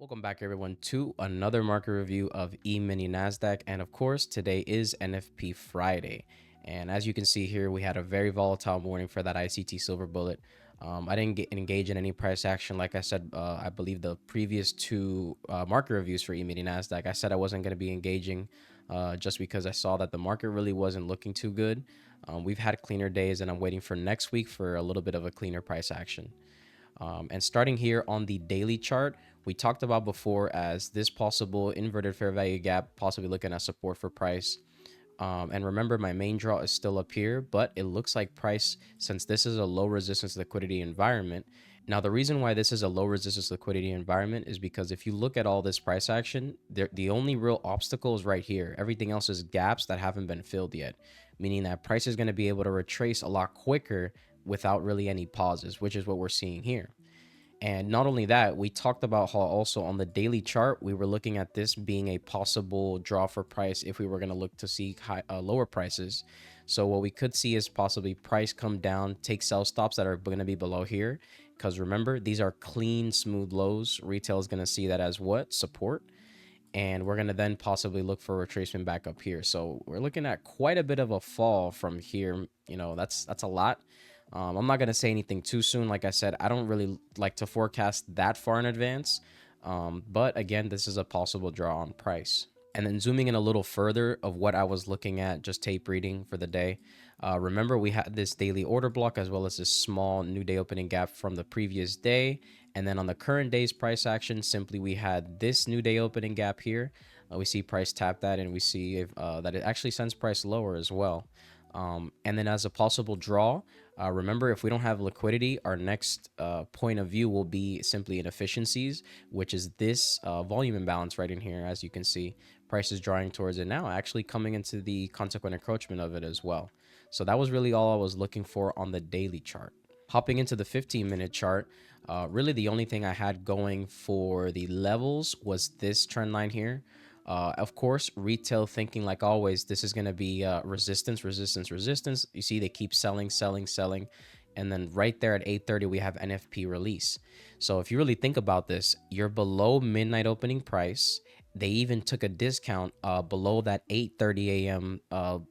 Welcome back, everyone, to another market review of E-mini NASDAQ. And of course, today is NFP Friday. And as you can see here, we had a very volatile morning for that ICT silver bullet. I didn't engage in any price action. Like I said, I believe the previous two market reviews for E-mini NASDAQ, I said I wasn't going to be engaging just because I saw that the market really wasn't looking too good. We've had cleaner days, and I'm waiting for next week for a little bit of a cleaner price action. And starting here on the daily chart, we talked about before as this possible inverted fair value gap, possibly looking at support for price. And remember, my main draw is still up here, but it looks like price, since this is a low resistance liquidity environment. Now, the reason why this is a low resistance liquidity environment is because if you look at all this price action, the only real obstacle is right here. Everything else is gaps that haven't been filled yet, meaning that price is going to be able to retrace a lot quicker without really any pauses, which is what we're seeing here. And not only that, we talked about how also on the daily chart, we were looking at this being a possible draw for price if we were going to look to see lower prices. So what we could see is possibly price come down, take sell stops that are going to be below here. Because remember, these are clean, smooth lows. Retail is going to see that as what? Support. And we're going to then possibly look for retracement back up here. So we're looking at quite a bit of a fall from here. You know, that's a lot. I'm not going to say anything too soon. Like I said, I don't really like to forecast that far in advance. But again, this is a possible draw on price. And then zooming in a little further of what I was looking at, just tape reading for the day. Remember, we had this daily order block as well as this small new day opening gap from the previous day. And then on the current day's price action, simply we had this new day opening gap here. We see price tap that, and we see if, that it actually sends price lower as well. And then as a possible draw, remember, if we don't have liquidity, our next point of view will be simply inefficiencies, which is this volume imbalance right in here. As you can see, price is drawing towards it now, actually coming into the consequent encroachment of it as well. So that was really all I was looking for on the daily chart. Hopping into the 15-minute chart, really the only thing I had going for the levels was this trend line here. Of course, retail thinking, like always, this is going to be resistance, resistance, resistance. You see they keep selling, selling, selling. And then right there at 8:30, we have NFP release. So if you really think about this, you're below midnight opening price. They even took a discount below that 8:30 a.m.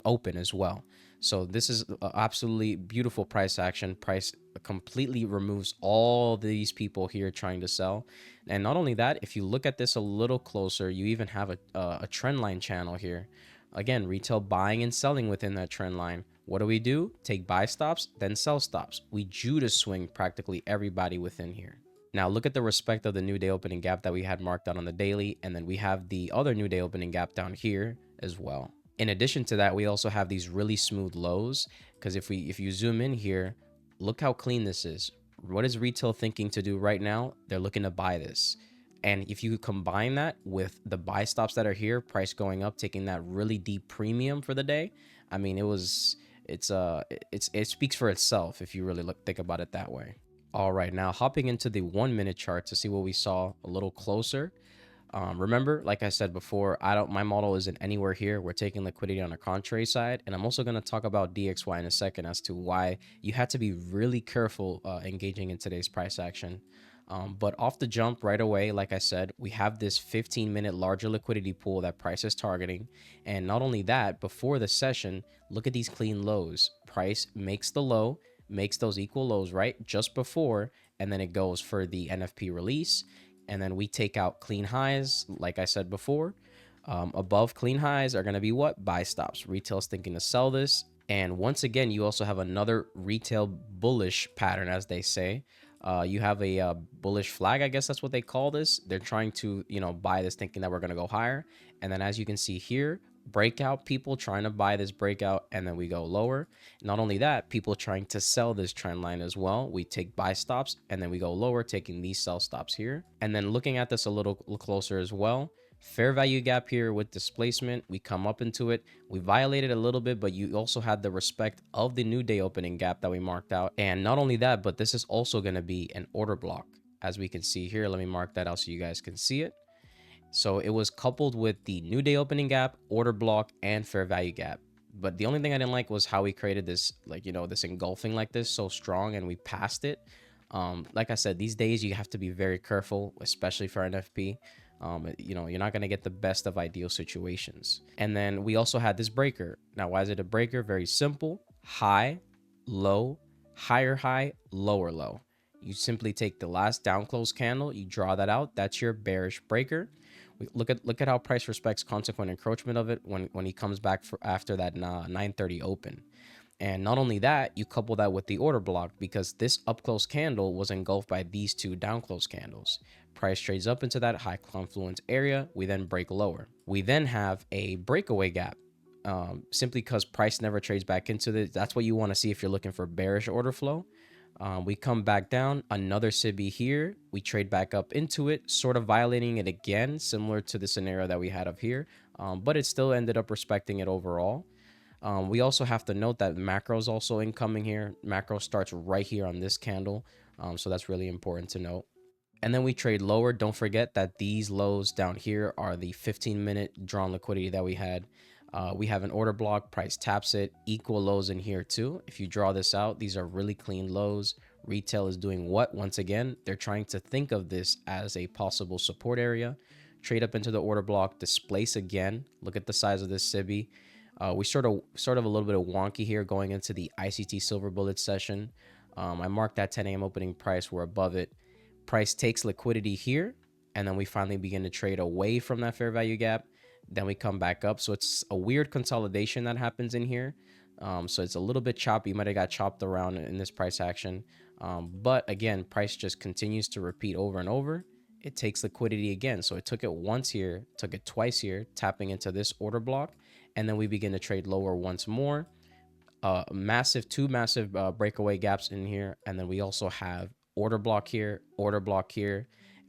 Open as well. So this is absolutely beautiful price action. Price completely removes all these people here trying to sell. And not only that, if you look at this a little closer, you even have a trend line channel here. Again, retail buying and selling within that trend line. What do? Take buy stops, then sell stops. We Judas swing practically everybody within here. Now look at the respect of the new day opening gap that we had marked out on the daily, and then we have the other new day opening gap down here as well. In addition to that, we also have these really smooth lows, because if you zoom in here, look how clean this is. What is retail thinking to do right now? They're looking to buy this. And if you combine that with the buy stops that are here, price going up, taking that really deep premium for the day, I mean, it speaks for itself if you really think about it that way. All right, now hopping into the 1-minute chart to see what we saw a little closer. Remember, like I said before, my model isn't anywhere here. We're taking liquidity on a contrary side, and I'm also going to talk about DXY in a second as to why you had to be really careful engaging in today's price action. But off the jump right away, like I said, we have this 15-minute larger liquidity pool that price is targeting. And not only that, before the session, look at these clean lows. Price makes the low, makes those equal lows, right? Just before, and then it goes for the NFP release. And then we take out clean highs, like I said before. Above clean highs are going to be what? Buy stops. Retail's thinking to sell this. And once again, you also have another retail bullish pattern, as they say. You have a bullish flag, I guess that's what they call this. They're trying to, buy this, thinking that we're going to go higher. And then as you can see here, breakout, people trying to buy this breakout, and then we go lower. Not only that, people trying to sell this trend line as well. We take buy stops, and then we go lower, taking these sell stops here. And then looking at this a little closer as well, fair value gap here with displacement, we come up into it, we violated a little bit, but you also had the respect of the new day opening gap that we marked out. And not only that, but this is also going to be an order block, as we can see here. Let me mark that out so you guys can see it. So it was coupled with the new day opening gap, order block, and fair value gap. But the only thing I didn't like was how we created this, this engulfing like this so strong, and we passed it. Like I said, these days you have to be very careful, especially for NFP. You're not going to get the best of ideal situations. And then we also had this breaker. Now, why is it a breaker? Very simple: high, low, higher high, lower low. You simply take the last down close candle, you draw that out. That's your bearish breaker. Look at how price respects consequent encroachment of it when he comes back for after that 9:30 open. And not only that, you couple that with the order block, because this up close candle was engulfed by these two down close candles. Price trades up into that high confluence area. We then break lower. We then have a breakaway gap. Simply because price never trades back into this. That's what you want to see if you're looking for bearish order flow. We come back down, another SIBI here. We trade back up into it, sort of violating it again, similar to the scenario that we had up here. But it still ended up respecting it overall. We also have to note that macro is also incoming here. Macro starts right here on this candle. So that's really important to note. And then we trade lower. Don't forget that these lows down here are the 15-minute drawn liquidity that we had. We have an order block, price taps it, equal lows in here too. If you draw this out, these are really clean lows. Retail is doing what? Once again, they're trying to think of this as a possible support area. Trade up into the order block, displace again. Look at the size of this SIBI. We sort of a little bit of wonky here going into the ICT silver bullet session. I marked that 10 a.m. opening price. We're above it. Price takes liquidity here, and then we finally begin to trade away from that fair value gap. Then we come back up. So it's a weird consolidation that happens in here. So it's a little bit choppy. You might have got chopped around in this price action. But again, price just continues to repeat over and over. It takes liquidity again. So it took it once here, took it twice here, tapping into this order block. And then we begin to trade lower once more. Two massive breakaway gaps in here. And then we also have order block here,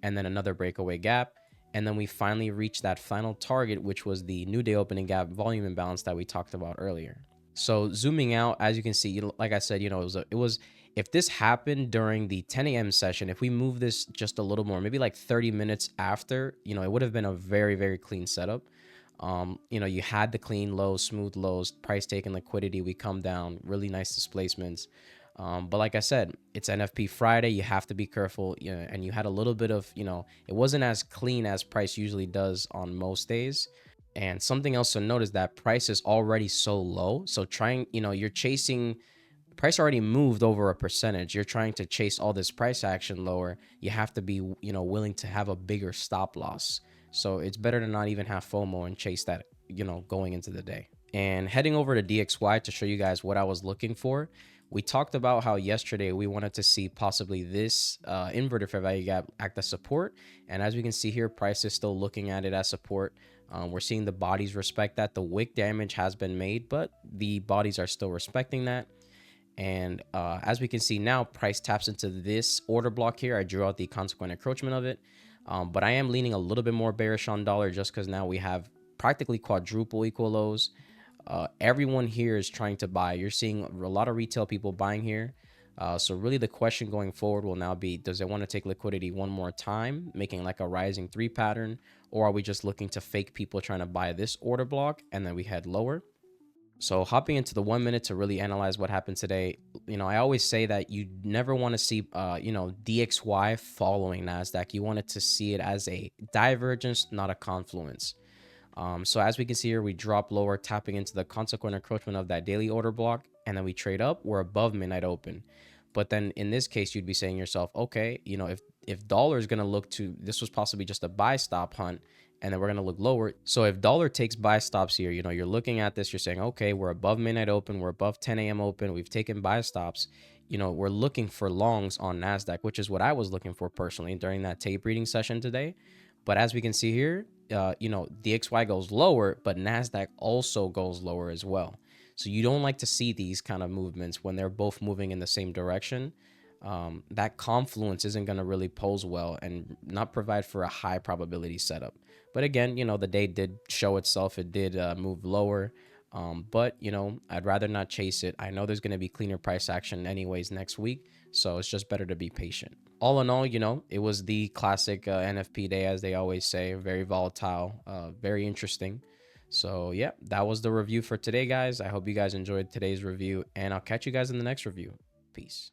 and then another breakaway gap. And then we finally reach that final target, which was the new day opening gap volume imbalance that we talked about earlier. So zooming out, as you can see, like I said, it was if this happened during the 10 a.m. session, if we move this just a little more, maybe like 30 minutes after, it would have been a very, very clean setup. You had the clean lows, smooth lows, price taking liquidity. We come down, really nice displacements. But like I said, it's NFP Friday. You have to be careful. And you had a little bit of, it wasn't as clean as price usually does on most days. And something else to note is that price is already so low. So you're chasing price already moved over a percentage. You're trying to chase all this price action lower. You have to be, willing to have a bigger stop loss. So it's better to not even have FOMO and chase that, going into the day. And heading over to DXY to show you guys what I was looking for. We talked about how yesterday we wanted to see possibly this inverted fair value gap act as support. And as we can see here, price is still looking at it as support. We're seeing the bodies respect that. The wick damage has been made, but the bodies are still respecting that. And as we can see now, price taps into this order block here. I drew out the consequent encroachment of it. But I am leaning a little bit more bearish on dollar just because now we have practically quadruple equal lows. Everyone here is trying to buy. You're seeing a lot of retail people buying here. So really the question going forward will now be, does it want to take liquidity one more time, making like a rising 3 pattern? Or are we just looking to fake people trying to buy this order block and then we head lower? So hopping into the 1 minute to really analyze what happened today, I always say that you never want to see, DXY following NASDAQ. You want it to see it as a divergence, not a confluence. So as we can see here, we drop lower, tapping into the consequent encroachment of that daily order block, and then we trade up. We're above midnight open. But then in this case, you'd be saying to yourself, okay, if dollar is going to look to, this was possibly just a buy stop hunt, and then we're going to look lower. So if dollar takes buy stops here, you're looking at this, you're saying, okay, we're above midnight open, we're above 10 a.m. open, we've taken buy stops. We're looking for longs on NASDAQ, which is what I was looking for personally during that tape reading session today. But as we can see here, DXY goes lower, but NASDAQ also goes lower as well. So you don't like to see these kind of movements when they're both moving in the same direction. That confluence isn't going to really pose well and not provide for a high probability setup. But again, the day did show itself. It did move lower. But, I'd rather not chase it. I know there's going to be cleaner price action anyways next week. So it's just better to be patient. All in all, it was the classic NFP day, as they always say. Very volatile, very interesting. So yeah, that was the review for today, guys. I hope you guys enjoyed today's review, and I'll catch you guys in the next review. Peace.